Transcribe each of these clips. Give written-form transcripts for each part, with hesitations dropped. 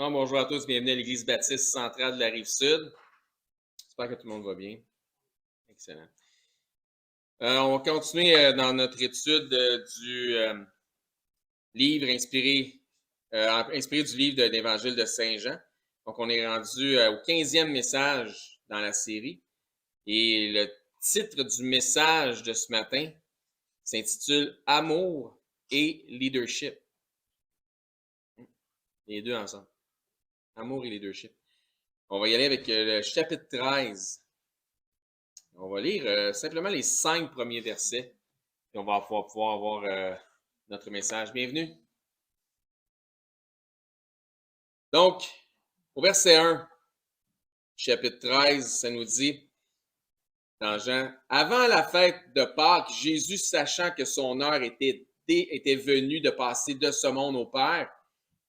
Ah, bonjour à tous, bienvenue à l'Église baptiste centrale de la Rive-Sud. J'espère que tout le monde va bien. Excellent. On va continuer dans notre étude du livre inspiré du livre de l'Évangile de Saint Jean. Donc, on est rendu au 15e message dans la série. Et le titre du message de ce matin s'intitule Amour et leadership. Les deux ensemble. Amour et leadership. On va y aller avec le chapitre 13. On va lire simplement les 5 premiers versets, et on va pouvoir avoir notre message. Bienvenue. Donc, au verset 1, chapitre 13, ça nous dit, dans Jean, « Avant la fête de Pâques, Jésus, sachant que son heure était venue de passer de ce monde au Père,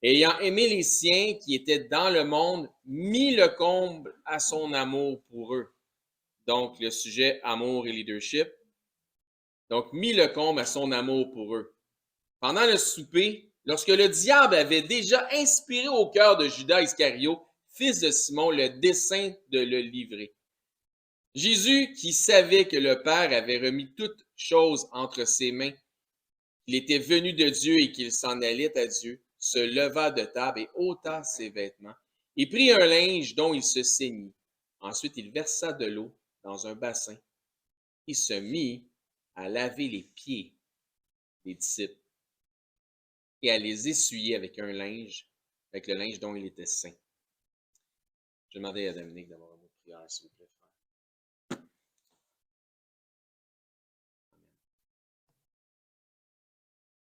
ayant aimé les siens qui étaient dans le monde, mit le comble à son amour pour eux. » Donc, le sujet amour et leadership. Donc, mit le comble à son amour pour eux. Pendant le souper, lorsque le diable avait déjà inspiré au cœur de Judas Iscario, fils de Simon, le dessein de le livrer. Jésus, qui savait que le Père avait remis toutes choses entre ses mains, qu'il était venu de Dieu et qu'il s'en allait à Dieu, se leva de table et ôta ses vêtements, et prit un linge dont il se ceignit. Ensuite, il versa de l'eau dans un bassin et se mit à laver les pieds des disciples et à les essuyer avec le linge dont il était saint. Je vais demander à Dominique d'avoir un mot de prière, s'il vous plaît.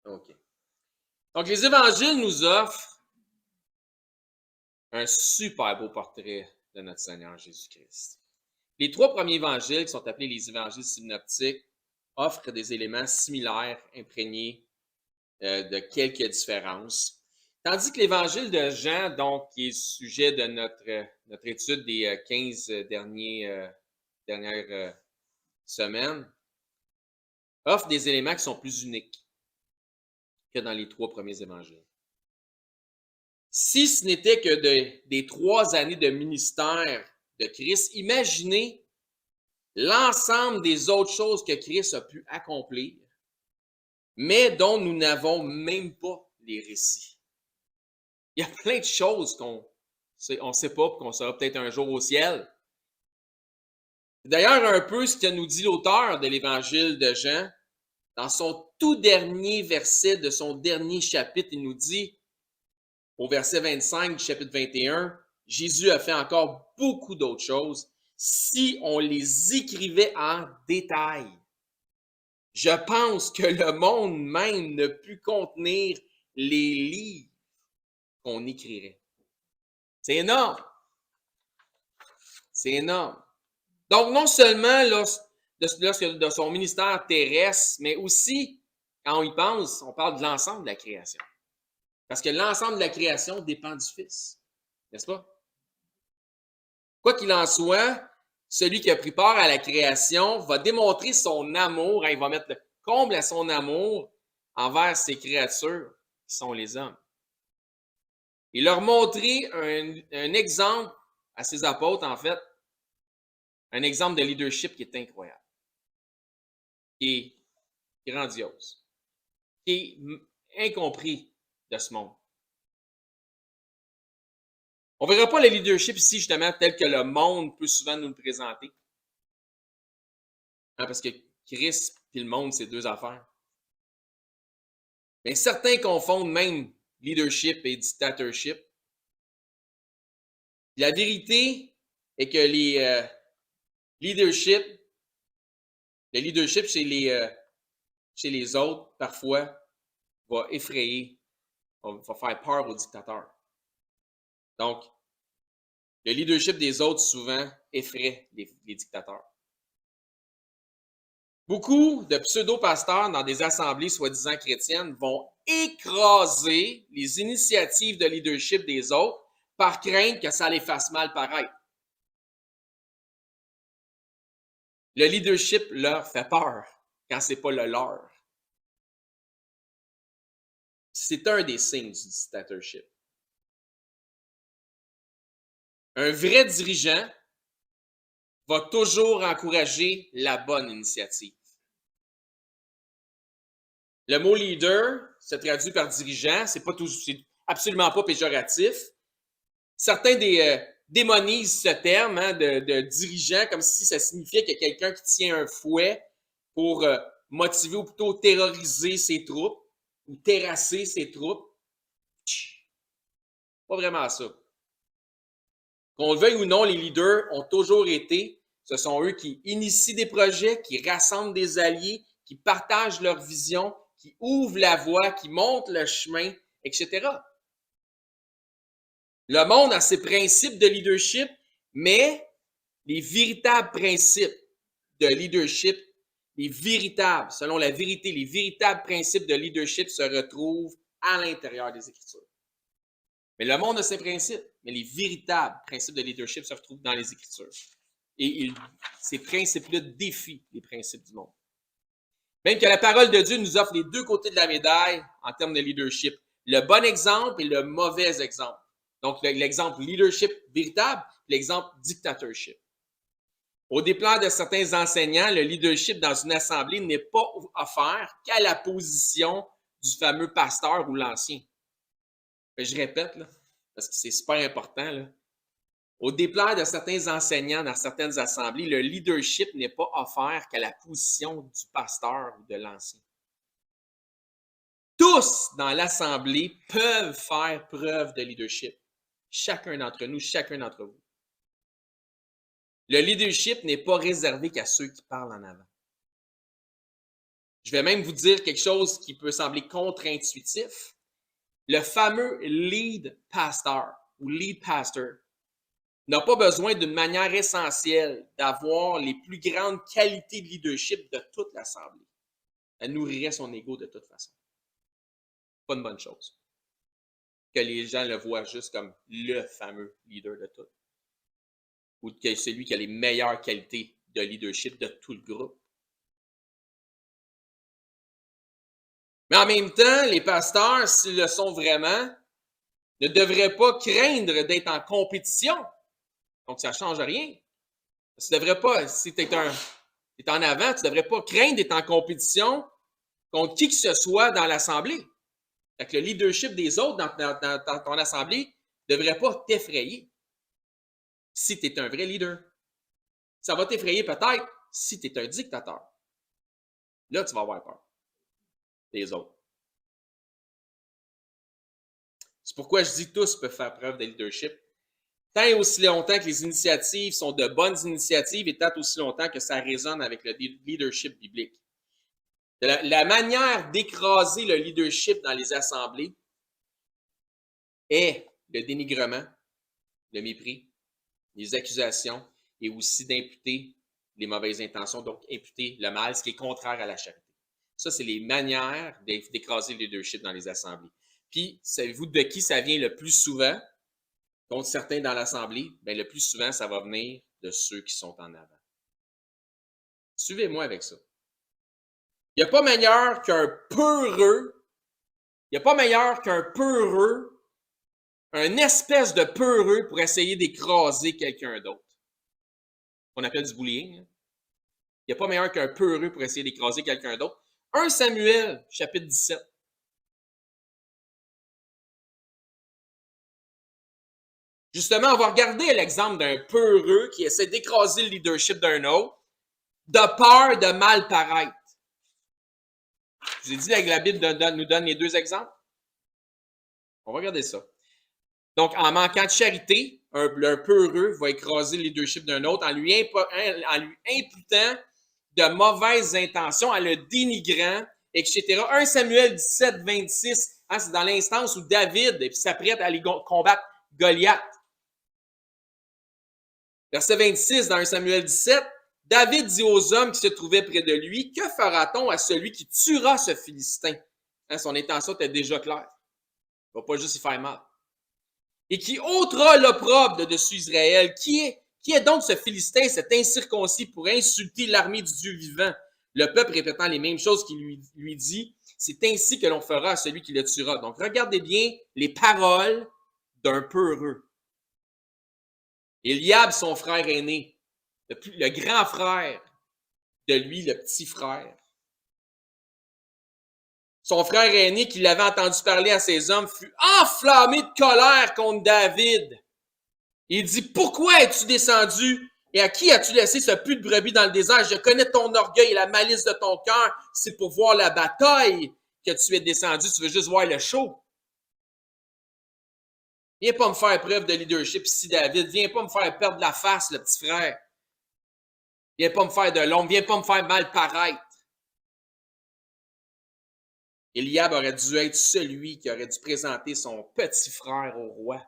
OK. Donc, les évangiles nous offrent un super beau portrait de notre Seigneur Jésus-Christ. Les 3 premiers évangiles, qui sont appelés les évangiles synoptiques, offrent des éléments similaires, imprégnés de quelques différences. Tandis que l'évangile de Jean, donc, qui est le sujet de notre étude des 15 dernières semaines, offre des éléments qui sont plus uniques que dans les 3 premiers évangiles. Si ce n'était que des 3 années de ministère de Christ, imaginez l'ensemble des autres choses que Christ a pu accomplir, mais dont nous n'avons même pas les récits. Il y a plein de choses qu'on ne sait pas, qu'on saura peut-être un jour au ciel. D'ailleurs, un peu ce que nous dit l'auteur de l'Évangile de Jean, dans son tout dernier verset de son dernier chapitre, il nous dit, au verset 25 du chapitre 21, Jésus a fait encore beaucoup d'autres choses si on les écrivait en détail. Je pense que le monde même ne put contenir les livres qu'on écrirait. C'est énorme. C'est énorme. Donc, non seulement de son ministère terrestre, mais aussi, quand on y pense, on parle de l'ensemble de la création. Parce que l'ensemble de la création dépend du Fils. N'est-ce pas? Quoi qu'il en soit, celui qui a pris part à la création va démontrer son amour, il va mettre le comble à son amour envers ses créatures, qui sont les hommes. Et leur montrer un exemple à ses apôtres, en fait, un exemple de leadership qui est incroyable, qui est grandiose, qui est incompris de ce monde. On ne verra pas le leadership ici, justement, tel que le monde peut souvent nous le présenter. Parce que Christ et le monde, c'est 2 affaires. Mais certains confondent même leadership et dictatorship. La vérité est que le leadership chez les autres, parfois, va effrayer, va faire peur aux dictateurs. Donc, le leadership des autres, souvent, effraie les dictateurs. Beaucoup de pseudo-pasteurs dans des assemblées soi-disant chrétiennes vont écraser les initiatives de leadership des autres par crainte que ça les fasse mal paraître. Le leadership leur fait peur quand ce n'est pas le leur. C'est un des signes du dictatorship. Un vrai dirigeant va toujours encourager la bonne initiative. Le mot leader se traduit par dirigeant, c'est absolument pas péjoratif. Certains démonisent ce terme de dirigeant comme si ça signifiait qu'il y a quelqu'un qui tient un fouet pour motiver ou plutôt terroriser ses troupes ou terrasser ses troupes. Pas vraiment ça. Qu'on le veuille ou non, les leaders ont toujours été, ce sont eux qui initient des projets, qui rassemblent des alliés, qui partagent leur vision, qui ouvrent la voie, qui montrent le chemin, etc. Le monde a ses principes de leadership, mais les véritables principes de leadership, selon la vérité, les véritables principes de leadership se retrouvent à l'intérieur des Écritures. Mais le monde a ses principes, mais les véritables principes de leadership se retrouvent dans les Écritures. Et ces principes-là défient les principes du monde. Même que la parole de Dieu nous offre les deux côtés de la médaille en termes de leadership. Le bon exemple et le mauvais exemple. Donc, l'exemple leadership véritable, l'exemple dictatorship. Au départ de certains enseignants, le leadership dans une assemblée n'est pas offert qu'à la position du fameux pasteur ou l'ancien. Je répète, là, parce que c'est super important. Là. Au départ de certains enseignants dans certaines assemblées, le leadership n'est pas offert qu'à la position du pasteur ou de l'ancien. Tous dans l'assemblée peuvent faire preuve de leadership. Chacun d'entre nous, chacun d'entre vous. Le leadership n'est pas réservé qu'à ceux qui parlent en avant. Je vais même vous dire quelque chose qui peut sembler contre-intuitif. Le fameux lead pastor ou lead pastor n'a pas besoin d'une manière essentielle d'avoir les plus grandes qualités de leadership de toute l'assemblée. Elle nourrirait son ego de toute façon. Pas une bonne chose. Que les gens le voient juste comme le fameux leader de tout. Ou que celui qui a les meilleures qualités de leadership de tout le groupe. Mais en même temps, les pasteurs, s'ils le sont vraiment, ne devraient pas craindre d'être en compétition. Donc, ça ne change rien. Tu devrais pas, si tu es en avant, tu ne devrais pas craindre d'être en compétition contre qui que ce soit dans l'assemblée. Fait que le leadership des autres dans ton assemblée ne devrait pas t'effrayer si tu es un vrai leader. Ça va t'effrayer peut-être si tu es un dictateur. Là, tu vas avoir peur des autres. C'est pourquoi je dis que tous peuvent faire preuve de leadership. Tant et aussi longtemps que les initiatives sont de bonnes initiatives et tant aussi longtemps que ça résonne avec le leadership biblique. La manière d'écraser le leadership dans les assemblées est le dénigrement, le mépris, les accusations et aussi d'imputer les mauvaises intentions, donc imputer le mal, ce qui est contraire à la charité. Ça, c'est les manières d'écraser le leadership dans les assemblées. Puis, savez-vous de qui ça vient le plus souvent? Contre certains dans l'assemblée, bien, le plus souvent, ça va venir de ceux qui sont en avant. Suivez-moi avec ça. Il n'y a pas meilleur qu'un peureux, un espèce de peureux pour essayer d'écraser quelqu'un d'autre. On appelle du bullying. Hein? Il n'y a pas meilleur qu'un peureux pour essayer d'écraser quelqu'un d'autre. 1 Samuel, chapitre 17. Justement, on va regarder l'exemple d'un peureux qui essaie d'écraser le leadership d'un autre, de peur de mal paraître. Je vous ai dit que la Bible nous donne les deux exemples. On va regarder ça. Donc, en manquant de charité, un peureux va écraser le leadership d'un autre en lui imputant de mauvaises intentions, en le dénigrant, etc. 1 Samuel 17, 26, hein, c'est dans l'instance où David s'apprête à aller combattre Goliath. Verset 26 dans 1 Samuel 17, David dit aux hommes qui se trouvaient près de lui, « Que fera-t-on à celui qui tuera ce Philistin? » Hein, son intention était déjà claire. Il ne va pas juste y faire mal. Et qui ôtera l'opprobre de dessus Israël. Qui est donc ce Philistin, cet incirconcis, pour insulter l'armée du Dieu vivant? Le peuple répétant les mêmes choses qu'il lui dit, c'est ainsi que l'on fera à celui qui le tuera. Donc, regardez bien les paroles d'un peureux. Eliab, son frère aîné, le grand frère de lui, le petit frère. Son frère aîné, qui l'avait entendu parler à ses hommes, fut enflammé de colère contre David. Il dit, pourquoi es-tu descendu et à qui as-tu laissé ce pus de brebis dans le désert? Je connais ton orgueil et la malice de ton cœur. C'est pour voir la bataille que tu es descendu. Tu veux juste voir le show. Viens pas me faire preuve de leadership ici, David. Viens pas me faire perdre la face, le petit frère. Viens pas me faire de l'ombre. Viens pas me faire mal paraître. Eliab aurait dû être celui qui aurait dû présenter son petit frère au roi.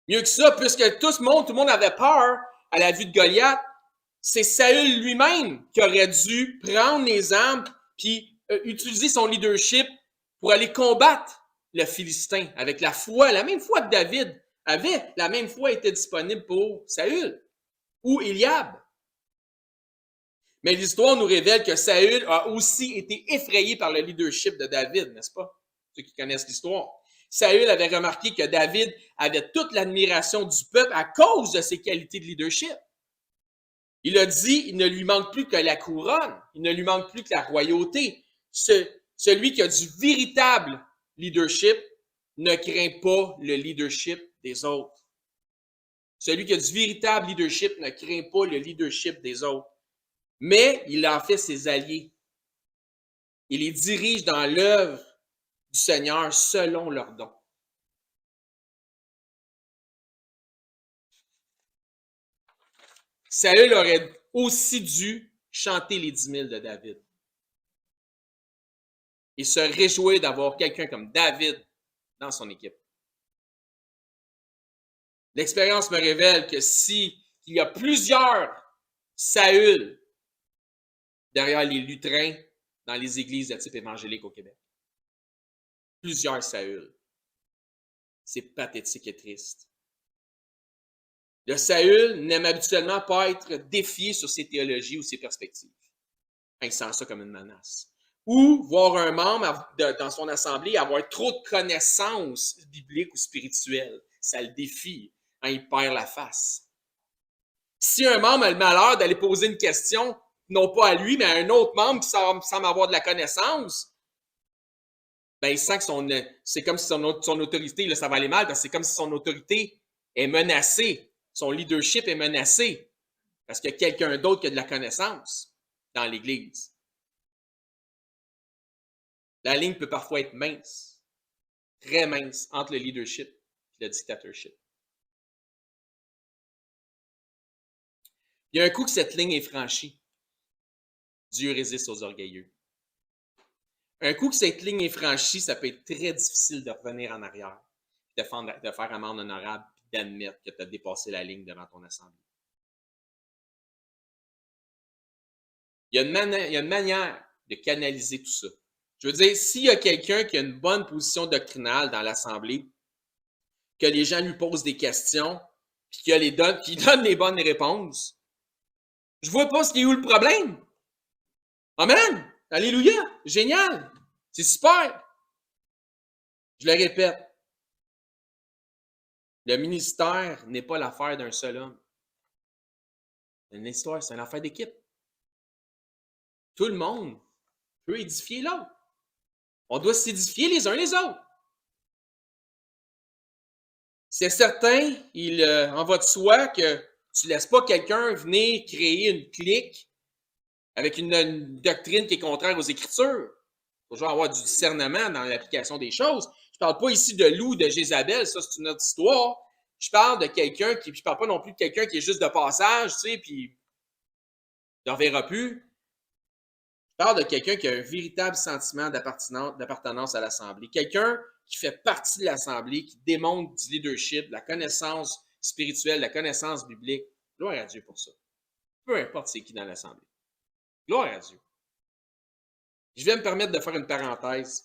Mieux que ça, puisque tout le monde avait peur à la vue de Goliath, c'est Saül lui-même qui aurait dû prendre les armes puis utiliser son leadership pour aller combattre le Philistin avec la foi, la même foi que David avait, la même foi était disponible pour Saül ou Eliab. Mais l'histoire nous révèle que Saül a aussi été effrayé par le leadership de David, n'est-ce pas? Ceux qui connaissent l'histoire. Saül avait remarqué que David avait toute l'admiration du peuple à cause de ses qualités de leadership. Il a dit, il ne lui manque plus que la couronne, il ne lui manque plus que la royauté. Celui qui a du véritable leadership ne craint pas le leadership des autres. Celui qui a du véritable leadership ne craint pas le leadership des autres. Mais il en fait ses alliés. Il les dirige dans l'œuvre du Seigneur selon leurs dons. Saül aurait aussi dû chanter les 10 000 de David. Et se réjouir d'avoir quelqu'un comme David dans son équipe. L'expérience me révèle que il y a plusieurs Saül derrière les lutrins dans les églises de type évangélique au Québec. Plusieurs Saül. C'est pathétique et triste. Le Saül n'aime habituellement pas être défié sur ses théologies ou ses perspectives. Il sent ça comme une menace. Ou voir un membre dans son assemblée avoir trop de connaissances bibliques ou spirituelles. Ça le défie. Il perd la face. Si un membre a le malheur d'aller poser une question, non pas à lui, mais à un autre membre qui semble avoir de la connaissance, ben il sent que c'est comme si son autorité, là, ça va aller mal, parce que c'est comme si son autorité est menacée. Son leadership est menacé. Parce qu'il y a quelqu'un d'autre qui a de la connaissance dans l'Église. La ligne peut parfois être mince, très mince, entre le leadership et le dictatorship. Il y a un coup que cette ligne est franchie. Dieu résiste aux orgueilleux. Un coup que cette ligne est franchie, ça peut être très difficile de revenir en arrière, de faire amende honorable et d'admettre que tu as dépassé la ligne devant ton assemblée. Il y a une manière de canaliser tout ça. Je veux dire, s'il y a quelqu'un qui a une bonne position doctrinale dans l'assemblée, que les gens lui posent des questions, puis qu'il donne les bonnes réponses, je vois pas ce qui est où le problème. Amen! Alléluia! Génial! C'est super! Je le répète, le ministère n'est pas l'affaire d'un seul homme. Une histoire, c'est une affaire d'équipe. Tout le monde peut édifier l'autre. On doit s'édifier les uns les autres. C'est certain, il en va de soi que tu ne laisses pas quelqu'un venir créer une clique avec une doctrine qui est contraire aux Écritures. Il faut toujours avoir du discernement dans l'application des choses. Je ne parle pas ici de Lou, de Jézabel, ça c'est une autre histoire. Je parle de quelqu'un qui, je ne parle pas non plus de quelqu'un qui est juste de passage, tu sais, puis il ne reverra plus. Je parle de quelqu'un qui a un véritable sentiment d'appartenance à l'Assemblée. Quelqu'un qui fait partie de l'Assemblée, qui démontre du leadership, de la connaissance spirituelle, de la connaissance biblique. Gloire à Dieu pour ça. Peu importe c'est qui dans l'Assemblée. Gloire à Dieu. Je vais me permettre de faire une parenthèse.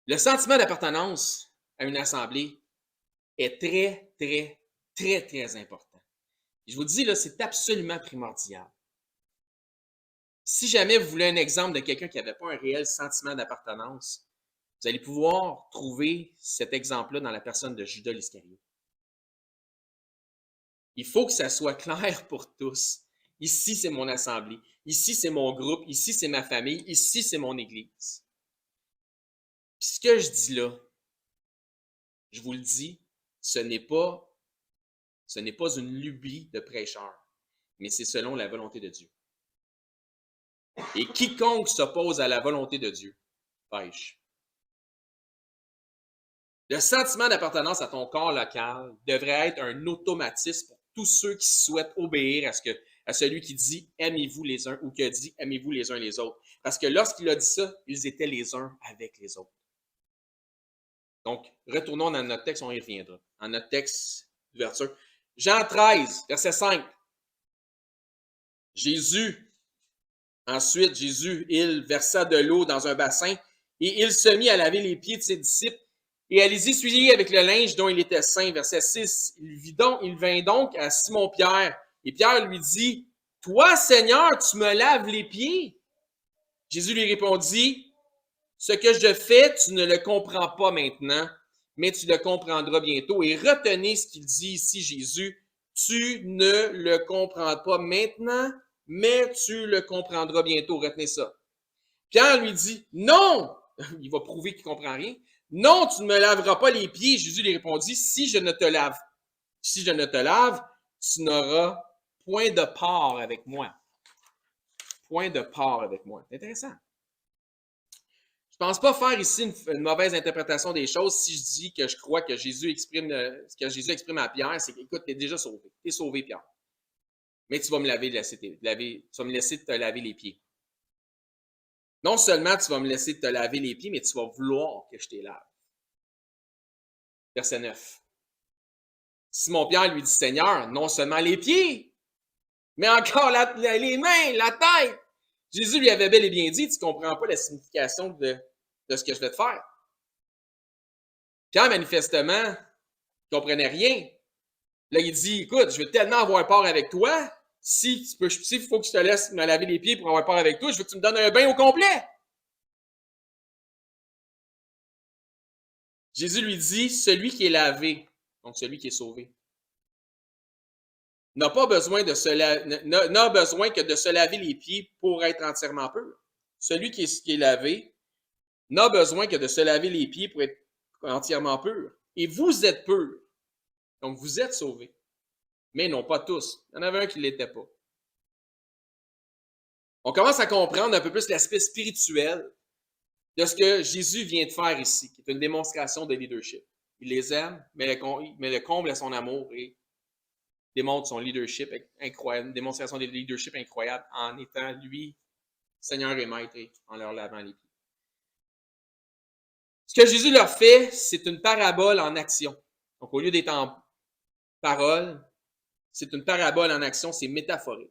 Le sentiment d'appartenance à une assemblée est très, très, très, très important. Et je vous dis, là, c'est absolument primordial. Si jamais vous voulez un exemple de quelqu'un qui n'avait pas un réel sentiment d'appartenance, Vous allez pouvoir trouver cet exemple-là dans la personne de Judas l'Iscariote. Il faut que ça soit clair pour tous. Ici, c'est mon assemblée. Ici, c'est mon groupe. Ici, c'est ma famille. Ici, c'est mon Église. Puis ce que je dis là, je vous le dis, ce n'est pas une lubie de prêcheur, mais c'est selon la volonté de Dieu. Et quiconque s'oppose à la volonté de Dieu pêche. Le sentiment d'appartenance à ton corps local devrait être un automatisme pour tous ceux qui souhaitent obéir à celui qui dit « aimez-vous les uns » ou qui dit « aimez-vous les uns les autres ». Parce que lorsqu'il a dit ça, ils étaient les uns avec les autres. Donc, retournons dans notre texte, on y reviendra. Dans notre texte d'ouverture. Jean 13, verset 5. Ensuite, Jésus, il versa de l'eau dans un bassin et il se mit à laver les pieds de ses disciples et à les essuyer avec le linge dont il était saint. Verset 6. Il vint donc à Simon-Pierre et Pierre lui dit, « Toi, Seigneur, tu me laves les pieds? » Jésus lui répondit, « Ce que je fais, tu ne le comprends pas maintenant, mais tu le comprendras bientôt. » Et retenez ce qu'il dit ici, Jésus, « Tu ne le comprends pas maintenant, mais tu le comprendras bientôt. » Retenez ça. Pierre lui dit, « Non! » Il va prouver qu'il ne comprend rien. « Non, tu ne me laveras pas les pieds. » Jésus lui répondit, « Si je ne te lave, tu n'auras point de part avec moi. » Point de part avec moi. C'est intéressant. Je ne pense pas faire ici une mauvaise interprétation des choses si je dis que je crois que Jésus exprime à Pierre, c'est qu'écoute, tu es déjà sauvé. Tu es sauvé, Pierre. Mais tu vas me tu vas me laisser te laver les pieds. Non seulement tu vas me laisser te laver les pieds, mais tu vas vouloir que je te lave. Verset 9. Simon-Pierre lui dit, Seigneur, non seulement les pieds, mais encore les mains, la tête. Jésus lui avait bel et bien dit, tu ne comprends pas la signification de ce que je vais te faire. Pierre, manifestement, ne comprenait rien. Là, il dit, écoute, je veux tellement avoir part avec toi. S'il faut que je te laisse me laver les pieds pour avoir part avec toi, je veux que tu me donnes un bain au complet. Jésus lui dit, celui qui est lavé, donc celui qui est sauvé, n'a besoin que de se laver les pieds pour être entièrement pur. Celui qui est lavé n'a besoin que de se laver les pieds pour être entièrement pur. Et vous êtes purs. Donc, vous êtes sauvés. Mais non pas tous. Il y en avait un qui ne l'était pas. On commence à comprendre un peu plus l'aspect spirituel de ce que Jésus vient de faire ici, qui est une démonstration de leadership. Il les aime, mais le comble à son amour et démontre son leadership incroyable, une démonstration de leadership incroyable en étant lui, Seigneur et Maître, et en leur lavant les pieds. Ce que Jésus leur fait, c'est une parabole en action. Donc, au lieu d'être en parole, c'est une parabole en action, c'est métaphorique.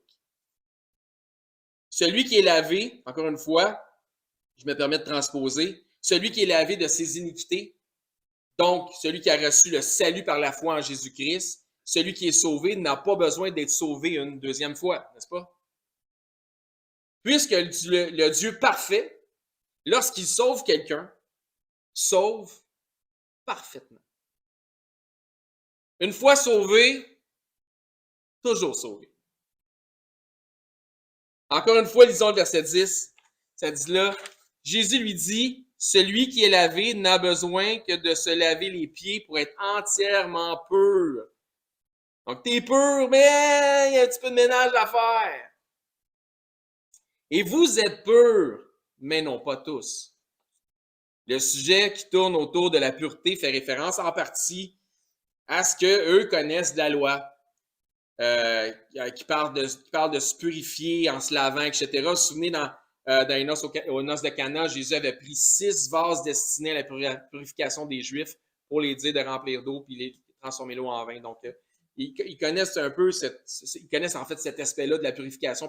Celui qui est lavé, encore une fois, je me permets de transposer, celui qui est lavé de ses iniquités, donc celui qui a reçu le salut par la foi en Jésus-Christ, celui qui est sauvé n'a pas besoin d'être sauvé une deuxième fois, n'est-ce pas? Puisque le Dieu parfait, lorsqu'il sauve quelqu'un, sauve parfaitement. Une fois sauvé, toujours sauvé. Encore une fois, lisons le verset 10. Ça dit là, Jésus lui dit, celui qui est lavé n'a besoin que de se laver les pieds pour être entièrement pur. Donc, tu es pur, mais il y a un petit peu de ménage à faire. Et vous êtes purs, mais non pas tous. Le sujet qui tourne autour de la pureté fait référence en partie à ce qu'eux connaissent de la loi, qui parle de se purifier en se lavant, etc. Vous vous souvenez, dans les noces aux noces de Cana, Jésus avait pris 6 vases destinés à la purification des Juifs pour les dire de remplir d'eau puis les transformer l'eau en vin. Donc, ils connaissent un peu ils connaissent en fait cet aspect-là de la purification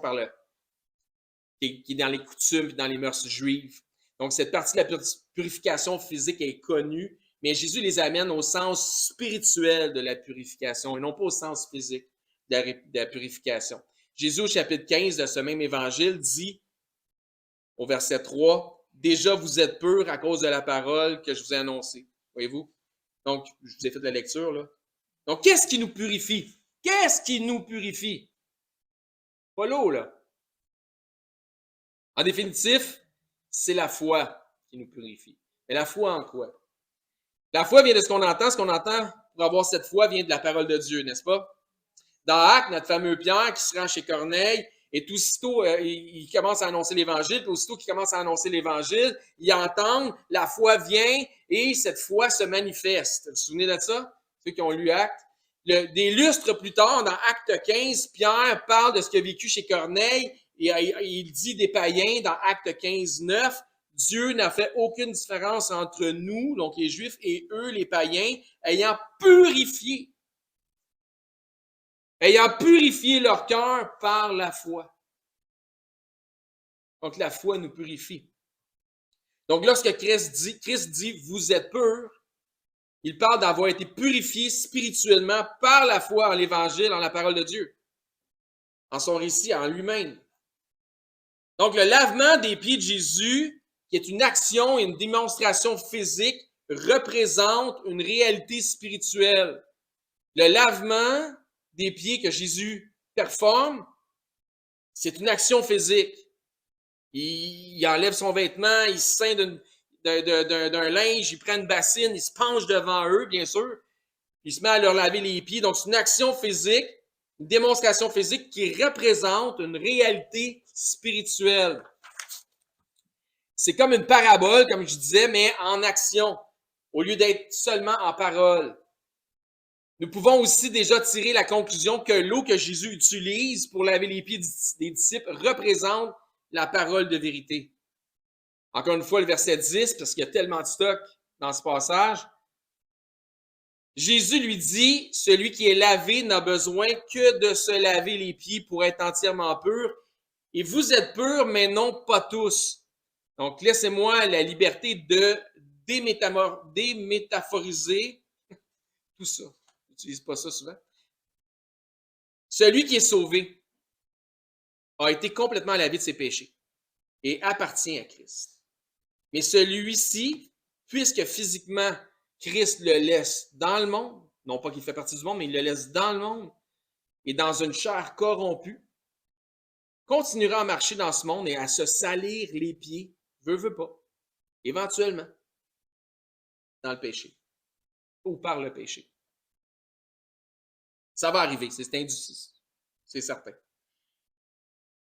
qui est dans les coutumes et dans les mœurs juives. Donc, cette partie de la purification physique est connue, mais Jésus les amène au sens spirituel de la purification et non pas au sens physique de la purification. Jésus, au chapitre 15 de ce même évangile, dit, au verset 3, « déjà vous êtes purs à cause de la parole que je vous ai annoncée. Voyez-vous? Donc, je vous ai fait la lecture, là. Donc, qu'est-ce qui nous purifie? Qu'est-ce qui nous purifie? Pas l'eau, là. En définitif, c'est la foi qui nous purifie. Mais la foi en quoi? La foi vient de ce qu'on entend. Ce qu'on entend pour avoir cette foi vient de la parole de Dieu, n'est-ce pas? Dans Actes, notre fameux Pierre qui se rend chez Corneille, et aussitôt, il commence à annoncer l'Évangile, puis aussitôt qu'il commence à annoncer l'Évangile, ils entendent, la foi vient, et cette foi se manifeste. Vous vous souvenez de ça? Ceux qui ont lu Actes. Des lustres plus tard, dans Acte 15, Pierre parle de ce qu'il a vécu chez Corneille, et il dit des païens dans Acte 15, 9, Dieu n'a fait aucune différence entre nous, donc les Juifs, et eux, les païens, ayant purifié leur cœur par la foi. Donc, la foi nous purifie. Donc, lorsque Christ dit, vous êtes purs, il parle d'avoir été purifié spirituellement par la foi en l'Évangile, en la parole de Dieu, en son récit, en lui-même. Donc, le lavement des pieds de Jésus, qui est une action et une démonstration physique, représente une réalité spirituelle. Le lavement des pieds que Jésus performe, c'est une action physique. Il enlève son vêtement, il se ceint d'un linge, il prend une bassine, il se penche devant eux, bien sûr. Il se met à leur laver les pieds. Donc, c'est une action physique, une démonstration physique qui représente une réalité spirituelle. C'est comme une parabole, comme je disais, mais en action, au lieu d'être seulement en parole. Nous pouvons aussi déjà tirer la conclusion que l'eau que Jésus utilise pour laver les pieds des disciples représente la parole de vérité. Encore une fois, le verset 10, parce qu'il y a tellement de stock dans ce passage. Jésus lui dit, celui qui est lavé n'a besoin que de se laver les pieds pour être entièrement pur. Et vous êtes purs, mais non pas tous. Donc, laissez-moi la liberté de démétaphoriser tout ça. J'utilise pas ça souvent. Celui qui est sauvé a été complètement lavé de ses péchés et appartient à Christ. Mais celui-ci, puisque physiquement, Christ le laisse dans le monde, non pas qu'il fait partie du monde, mais il le laisse dans le monde et dans une chair corrompue, continuera à marcher dans ce monde et à se salir les pieds, veut pas, éventuellement, dans le péché ou par le péché. Ça va arriver, c'est indicible, c'est certain.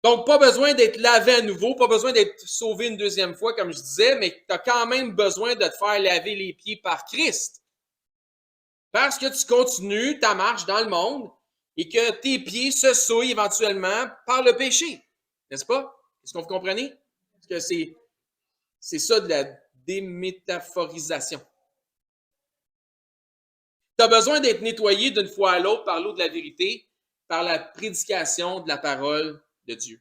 Donc, pas besoin d'être lavé à nouveau, pas besoin d'être sauvé une deuxième fois, comme je disais, mais tu as quand même besoin de te faire laver les pieds par Christ. Parce que tu continues ta marche dans le monde et que tes pieds se souillent éventuellement par le péché. N'est-ce pas? Est-ce que vous comprenez? Parce que c'est ça de la démétaphorisation. Tu as besoin d'être nettoyé d'une fois à l'autre par l'eau de la vérité, par la prédication de la parole de Dieu.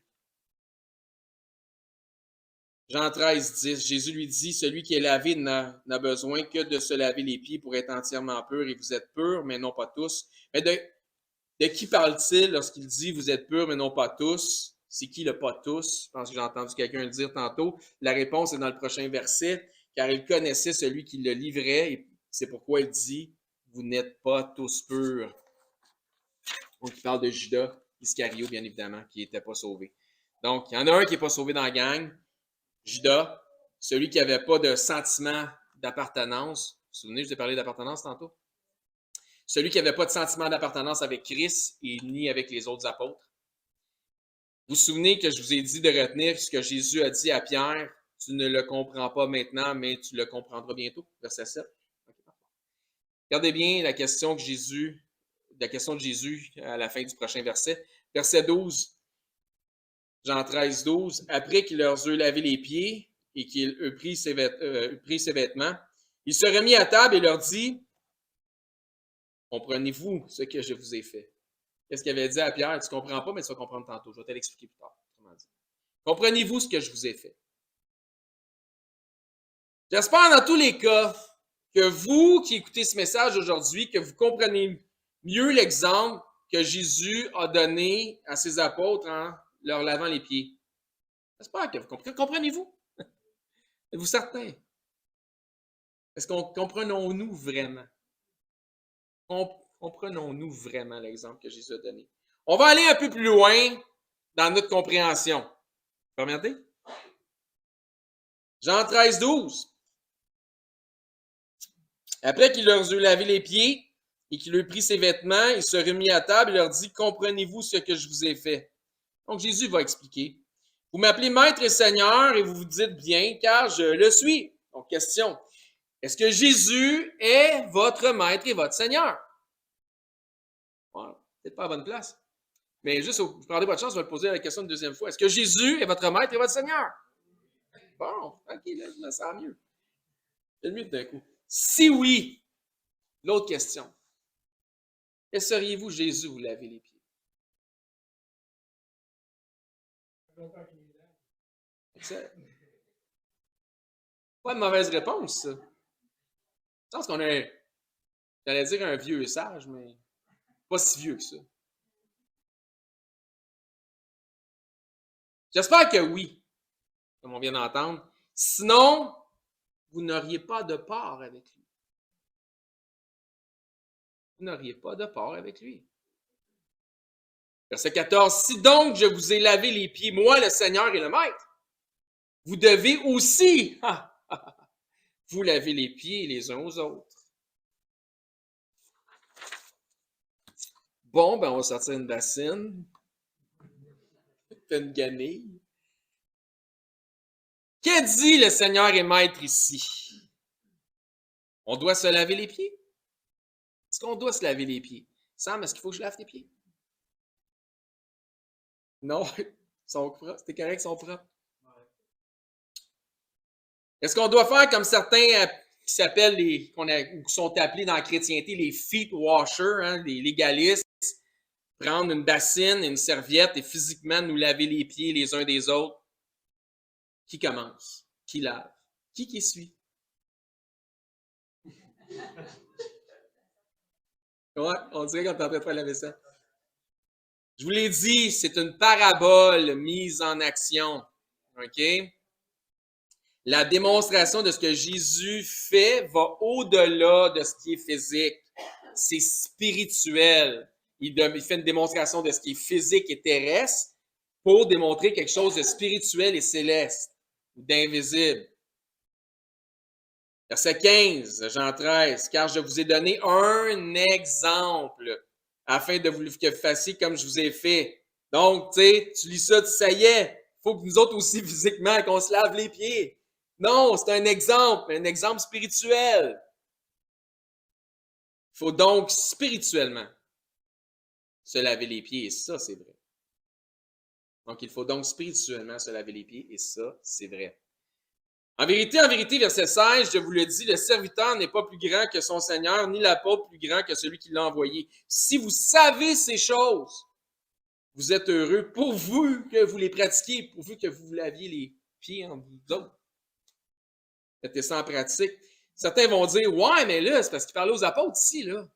Jean 13, 10, Jésus lui dit, celui qui est lavé n'a besoin que de se laver les pieds pour être entièrement pur, et vous êtes purs, mais non pas tous. Mais de qui parle-t-il lorsqu'il dit, vous êtes purs, mais non pas tous? C'est qui le pas tous? Je pense que j'ai entendu quelqu'un le dire tantôt. La réponse est dans le prochain verset, car il connaissait celui qui le livrait, et c'est pourquoi il dit, vous n'êtes pas tous purs. Donc, il parle de Judas Iscario, bien évidemment, qui n'était pas sauvé. Donc, il y en a un qui n'est pas sauvé dans la gang, Judas, celui qui n'avait pas de sentiment d'appartenance. Vous vous souvenez, je vous ai parlé d'appartenance tantôt? Celui qui n'avait pas de sentiment d'appartenance avec Christ et ni avec les autres apôtres. Vous vous souvenez que je vous ai dit de retenir ce que Jésus a dit à Pierre, tu ne le comprends pas maintenant, mais tu le comprendras bientôt, verset 7. Regardez bien la question de Jésus à la fin du prochain verset. Verset 12. Jean 13, 12. Après qu'il leur eut lavé les pieds et qu'il eut pris ses vêtements, il se remit à table et leur dit, comprenez-vous ce que je vous ai fait? Qu'est-ce qu'il avait dit à Pierre? Tu ne comprends pas, mais tu vas comprendre tantôt. Je vais te l'expliquer plus tard. Comprenez-vous ce que je vous ai fait? J'espère dans tous les cas que vous qui écoutez ce message aujourd'hui, que vous comprenez mieux l'exemple que Jésus a donné à ses apôtres en leur lavant les pieds. J'espère que vous comprenez. Comprenez-vous? Êtes-vous certain? Est-ce qu'on comprenons-nous vraiment? Comprenons-nous vraiment l'exemple que Jésus a donné? On va aller un peu plus loin dans notre compréhension. Regardez. Jean 13, 12. Après qu'il leur eut lavé les pieds et qu'il eut pris ses vêtements, il se remit à table et leur dit, comprenez-vous ce que je vous ai fait? Donc Jésus va expliquer. Vous m'appelez maître et seigneur et vous vous dites bien car je le suis. Donc question. Est-ce que Jésus est votre maître et votre seigneur? Bon, peut-être pas à bonne place. Mais juste, vous prendrez votre chance, je vais le poser la question une deuxième fois. Est-ce que Jésus est votre maître et votre seigneur? Bon, ok, là, je me sens mieux. C'est mieux d'un coup. Si oui, l'autre question. Laisseriez-vous Jésus vous laver les pieds? C'est pas une mauvaise réponse, ça. Je pense qu'on a, j'allais dire un vieux sage, mais pas si vieux que ça. J'espère que oui, comme on vient d'entendre. Sinon, vous n'auriez pas de part avec lui. Vous n'auriez pas de part avec lui. Verset 14. Si donc je vous ai lavé les pieds, moi le Seigneur et le Maître, vous devez aussi vous laver les pieds les uns aux autres. Bon, ben on va sortir une bassine, une guenille. Que dit le Seigneur et Maître ici? On doit se laver les pieds? Est-ce qu'on doit se laver les pieds? Sam, est-ce qu'il faut que je lave tes pieds? Non, ils sont propres. C'était correct, ils sont propres. Est-ce qu'on doit faire comme certains qui s'appellent ou qui sont appelés dans la chrétienté les feet washers, hein, les légalistes, prendre une bassine et une serviette et physiquement nous laver les pieds les uns des autres? Qui commence? Qui lave? Qui suit? Ouais, on dirait qu'on est en train de faire la vaisselle. Je vous l'ai dit, c'est une parabole mise en action. OK? La démonstration de ce que Jésus fait va au-delà de ce qui est physique. C'est spirituel. Il fait une démonstration de ce qui est physique et terrestre pour démontrer quelque chose de spirituel et céleste, ou d'invisible. Verset 15, Jean 13, car je vous ai donné un exemple afin de vous que vous fassiez comme je vous ai fait. Donc, tu sais, tu lis ça, ça y est, il faut que nous autres aussi physiquement, qu'on se lave les pieds. Non, c'est un exemple spirituel. Il faut donc spirituellement se laver les pieds, et ça, c'est vrai. Donc, il faut donc spirituellement se laver les pieds, et ça, c'est vrai. En vérité, verset 16, je vous le dis, le serviteur n'est pas plus grand que son Seigneur, ni l'apôtre plus grand que celui qui l'a envoyé. Si vous savez ces choses, vous êtes heureux pourvu que vous les pratiquiez, pourvu que vous vous laviez les pieds en vous autres. Mettez ça en pratique. Certains vont dire, ouais, mais là, c'est parce qu'il parlait aux apôtres ici, là.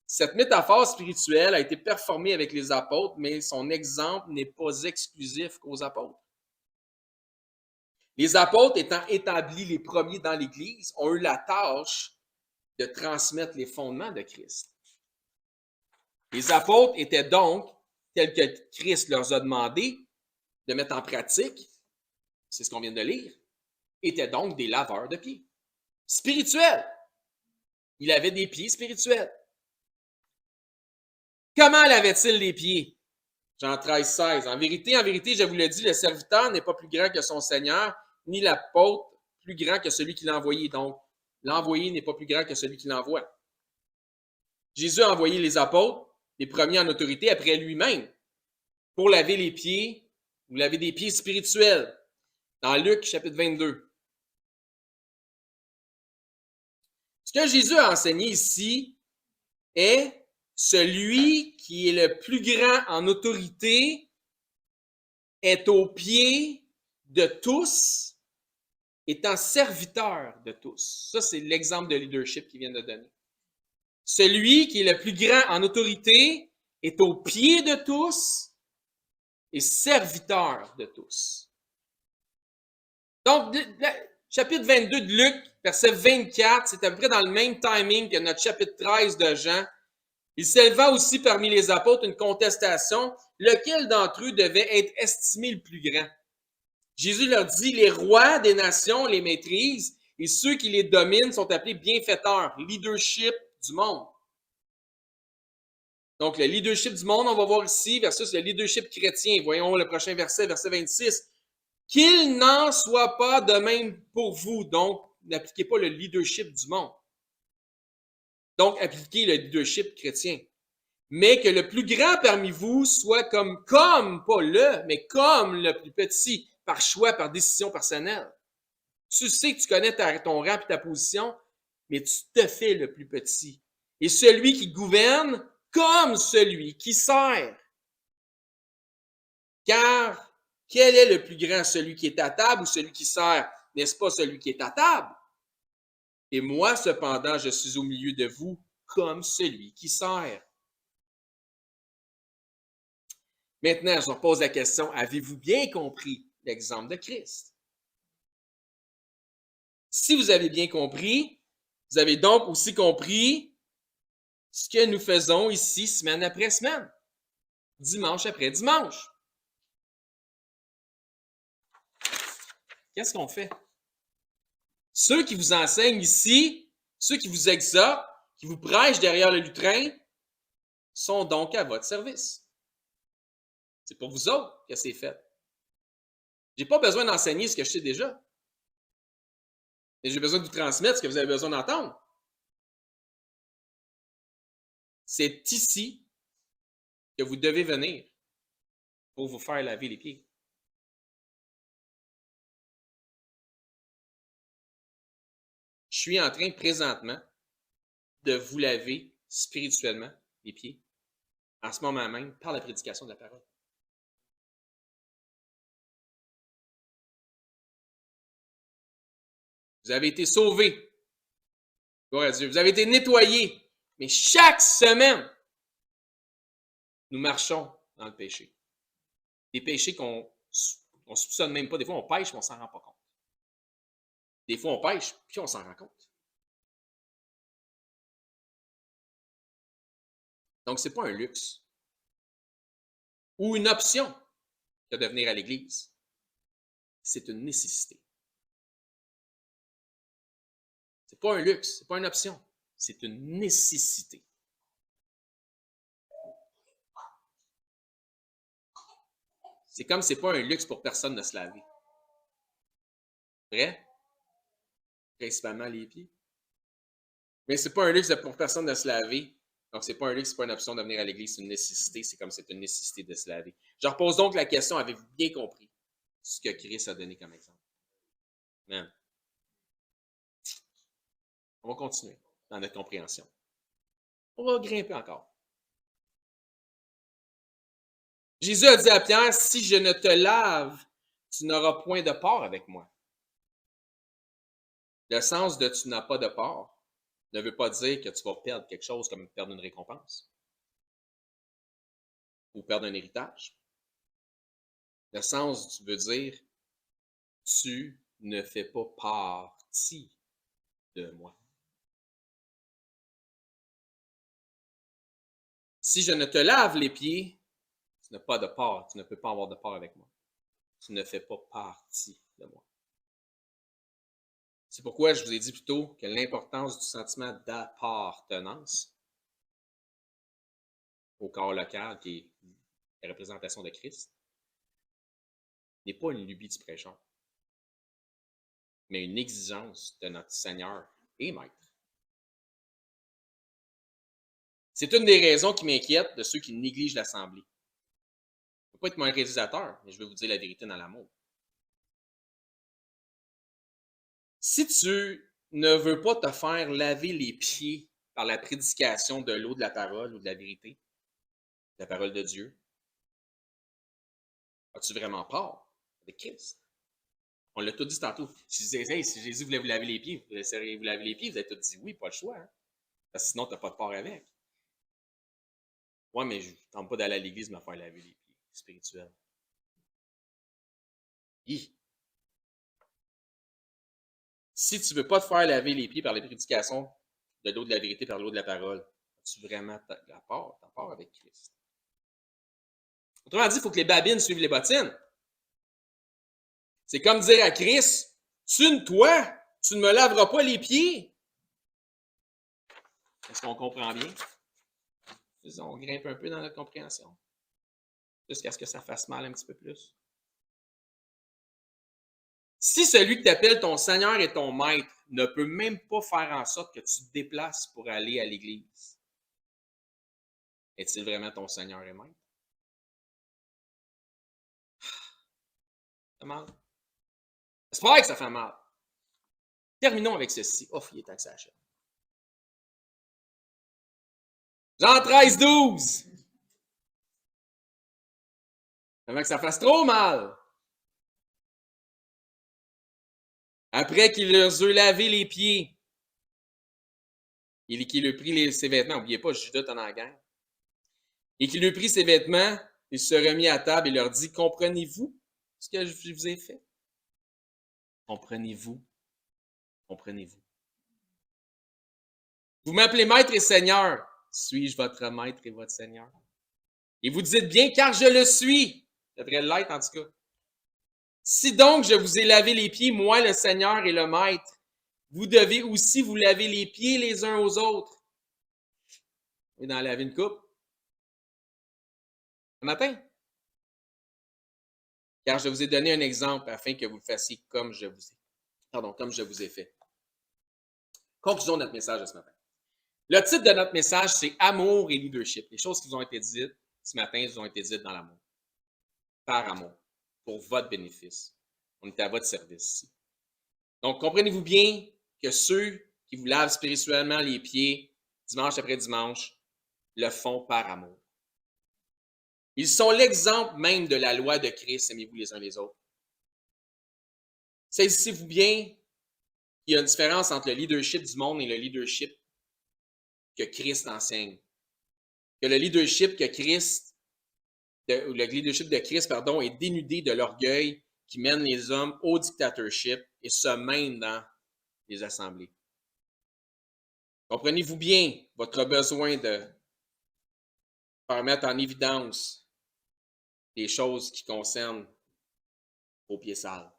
Cette métaphore spirituelle a été performée avec les apôtres, mais son exemple n'est pas exclusif qu'aux apôtres. Les apôtres, étant établis les premiers dans l'Église, ont eu la tâche de transmettre les fondements de Christ. Les apôtres étaient donc, tels que Christ leur a demandé de mettre en pratique, c'est ce qu'on vient de lire, étaient donc des laveurs de pieds. Spirituels. Il avait des pieds spirituels. Comment lavait-il les pieds? Jean 13, 16. En vérité, je vous le dis, le serviteur n'est pas plus grand que son Seigneur, ni l'apôtre plus grand que celui qui l'a envoyé. Donc, l'envoyé n'est pas plus grand que celui qui l'envoie. Jésus a envoyé les apôtres, les premiers en autorité, après lui-même, pour laver les pieds, ou laver des pieds spirituels. Dans Luc, chapitre 22. Ce que Jésus a enseigné ici est celui qui est le plus grand en autorité est aux pieds de tous, étant serviteur de tous. Ça, c'est l'exemple de leadership qu'il vient de donner. Celui qui est le plus grand en autorité est aux pieds de tous et serviteur de tous. Donc, chapitre 22 de Luc, verset 24, c'est à peu près dans le même timing que notre chapitre 13 de Jean. Il s'éleva aussi parmi les apôtres une contestation, lequel d'entre eux devait être estimé le plus grand. Jésus leur dit, les rois des nations les maîtrisent et ceux qui les dominent sont appelés bienfaiteurs, leadership du monde. Donc, le leadership du monde, on va voir ici, versus le leadership chrétien. Voyons le prochain verset, verset 26. Qu'il n'en soit pas de même pour vous. Donc, n'appliquez pas le leadership du monde. Donc, appliquez le leadership chrétien. Mais que le plus grand parmi vous soit comme, pas le, mais comme le plus petit, par choix, par décision personnelle. Tu sais que tu connais ton rang et ta position, mais tu te fais le plus petit. Et celui qui gouverne comme celui qui sert. Car quel est le plus grand, celui qui est à table ou celui qui sert? N'est-ce pas celui qui est à table? Et moi, cependant, je suis au milieu de vous comme celui qui sert. Maintenant, je vous pose la question, avez-vous bien compris l'exemple de Christ? Si vous avez bien compris, vous avez donc aussi compris ce que nous faisons ici semaine après semaine, dimanche après dimanche. Qu'est-ce qu'on fait? Ceux qui vous enseignent ici, ceux qui vous exhortent, qui vous prêchent derrière le lutrin, sont donc à votre service. C'est pour vous autres que c'est fait. Je n'ai pas besoin d'enseigner ce que je sais déjà. Mais j'ai besoin de vous transmettre ce que vous avez besoin d'entendre. C'est ici que vous devez venir pour vous faire laver les pieds. Je suis en train présentement de vous laver spirituellement les pieds, en ce moment même, par la prédication de la parole. Vous avez été sauvés. Gloire à Dieu. Vous avez été nettoyés. Mais chaque semaine, nous marchons dans le péché. Des péchés qu'on ne soupçonne même pas. Des fois, on pêche, mais on ne s'en rend pas compte. Des fois, on pêche, puis on s'en rend compte. Donc, ce n'est pas un luxe ou une option que de venir à l'Église. C'est une nécessité. Ce n'est pas un luxe, ce n'est pas une option. C'est une nécessité. C'est comme ce n'est pas un luxe pour personne de se laver. Vrai? Principalement les pieds. Mais ce n'est pas un luxe pour personne de se laver. Donc, ce n'est pas un luxe, ce n'est pas une option de venir à l'Église, c'est une nécessité. C'est comme c'est une nécessité de se laver. Je repose donc la question, avez-vous bien compris ce que Christ a donné comme exemple? Amen. On va continuer dans notre compréhension. On va grimper encore. Jésus a dit à Pierre, si je ne te lave, tu n'auras point de part avec moi. Le sens de tu n'as pas de part ne veut pas dire que tu vas perdre quelque chose comme perdre une récompense ou perdre un héritage. Le sens veut dire tu ne fais pas partie de moi. Si je ne te lave les pieds, tu n'as pas de part, tu ne peux pas avoir de part avec moi. Tu ne fais pas partie de moi. C'est pourquoi je vous ai dit plus tôt que l'importance du sentiment d'appartenance au corps local, qui est la représentation de Christ, n'est pas une lubie du prêcheur, mais une exigence de notre Seigneur et Maître. C'est une des raisons qui m'inquiète de ceux qui négligent l'Assemblée. Je ne veux pas être mon réalisateur, mais je vais vous dire la vérité dans l'amour. Si tu ne veux pas te faire laver les pieds par la prédication de l'eau de la parole ou de la vérité, de la parole de Dieu, as-tu vraiment part avec Christ? On l'a tout dit tantôt. Si je disais, hey, si Jésus voulait vous laver les pieds, vous laisseriez vous laver les pieds, vous avez tout dit oui, pas le choix. Hein? Parce que sinon, tu n'as pas de part avec. Ouais, mais je ne tente pas d'aller à l'église me faire laver les pieds spirituels. Si tu ne veux pas te faire laver les pieds par les prédications de l'eau de la vérité par l'eau de la parole, as-tu vraiment ta part avec Christ? Autrement dit, il faut que les babines suivent les bottines. C'est comme dire à Christ, tu ne me laveras pas les pieds. Est-ce qu'on comprend bien? On grimpe un peu dans notre compréhension. Jusqu'à ce que ça fasse mal un petit peu plus. Si celui que tu appelles ton Seigneur et ton Maître ne peut même pas faire en sorte que tu te déplaces pour aller à l'Église, est-il vraiment ton Seigneur et Maître? Ça fait mal. J'espère que ça fait mal. Terminons avec ceci. Oh, il est temps que ça achève. Jean 13, 12. Avant que ça fasse trop mal. Après qu'il leur eut lavé les pieds, et qu'il eut pris ses vêtements, n'oubliez pas, Judas est en la guerre, et qu'il eut pris ses vêtements, il se remit à table et leur dit, comprenez-vous ce que je vous ai fait? Comprenez-vous? Comprenez-vous? Vous m'appelez maître et seigneur. Suis-je votre maître et votre seigneur? Et vous dites bien, car je le suis. Ça devrait l'être en tout cas. Si donc je vous ai lavé les pieds, moi le Seigneur et le Maître, vous devez aussi vous laver les pieds les uns aux autres. Vous allez en laver une coupe? Ce matin? Car je vous ai donné un exemple afin que vous le fassiez comme je vous ai fait. Conclusion de notre message de ce matin. Le titre de notre message, c'est Amour et leadership. Les choses qui vous ont été dites ce matin vous ont été dites dans l'amour. Par amour. Pour votre bénéfice. On est à votre service ici. Donc, comprenez-vous bien que ceux qui vous lavent spirituellement les pieds, dimanche après dimanche, le font par amour. Ils sont l'exemple même de la loi de Christ, aimez-vous les uns les autres. Saisissez-vous bien qu'il y a une différence entre le leadership du monde et le leadership que Christ enseigne. Que le leadership de Christ, est dénudé de l'orgueil qui mène les hommes au dictatorship et se mène dans les assemblées. Comprenez-vous bien votre besoin de faire mettre en évidence des choses qui concernent vos pieds sales.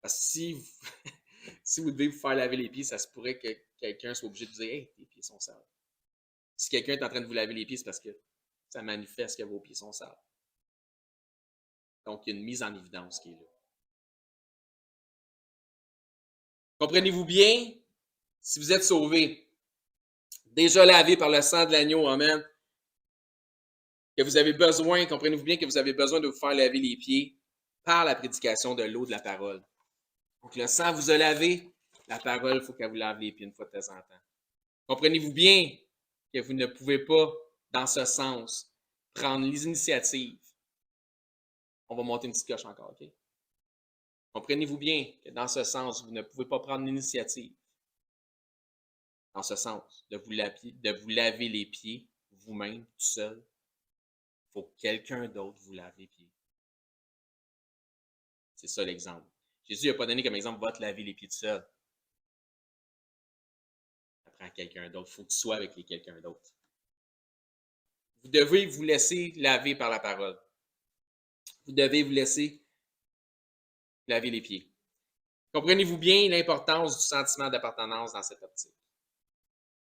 Parce que si vous devez vous faire laver les pieds, ça se pourrait que quelqu'un soit obligé de dire « Hey, tes pieds sont sales ». Si quelqu'un est en train de vous laver les pieds, c'est parce que ça manifeste que vos pieds sont sales. Donc, il y a une mise en évidence qui est là. Comprenez-vous bien, si vous êtes sauvés, déjà lavés par le sang de l'agneau, amen, que vous avez besoin, comprenez-vous bien que vous avez besoin de vous faire laver les pieds par la prédication de l'eau de la parole. Donc, le sang vous a lavé, la parole, il faut qu'elle vous lave les pieds une fois de temps en temps. Comprenez-vous bien que vous ne pouvez pas, dans ce sens, prendre les initiatives. On va monter une petite coche encore, OK? Comprenez-vous bien que dans ce sens, vous ne pouvez pas prendre l'initiative, dans ce sens, de vous laver les pieds vous-même, tout seul. Il faut que quelqu'un d'autre vous lave les pieds. C'est ça l'exemple. Jésus n'a pas donné comme exemple, va te laver les pieds tout seul. Apprends quelqu'un d'autre. Il faut que tu sois avec quelqu'un d'autre. Vous devez vous laisser laver par la parole. Vous devez vous laisser laver les pieds. Comprenez-vous bien l'importance du sentiment d'appartenance dans cette optique.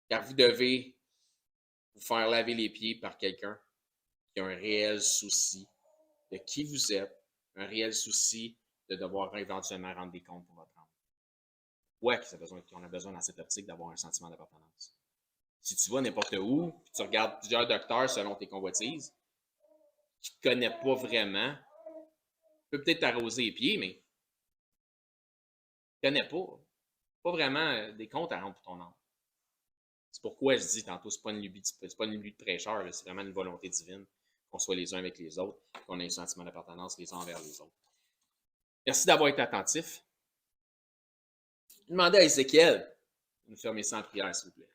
Car vous devez vous faire laver les pieds par quelqu'un qui a un réel souci de qui vous êtes, un réel souci de devoir éventuellement rendre des comptes pour votre âme. Ouais, qu'on a besoin dans cette optique d'avoir un sentiment d'appartenance. Si tu vas n'importe où, puis tu regardes plusieurs docteurs selon tes convoitises, qui ne te connaissent pas vraiment, peut peut-être t'arroser les pieds, mais tu ne connais pas. Pas vraiment des comptes à rendre pour ton âme. C'est pourquoi je dis tantôt, ce n'est pas une lubie de prêcheur, c'est vraiment une volonté divine qu'on soit les uns avec les autres, qu'on ait un sentiment d'appartenance les uns envers les autres. Merci d'avoir été attentif. Je vais demander à Ézéchiel de nous fermer ça en prière, s'il vous plaît.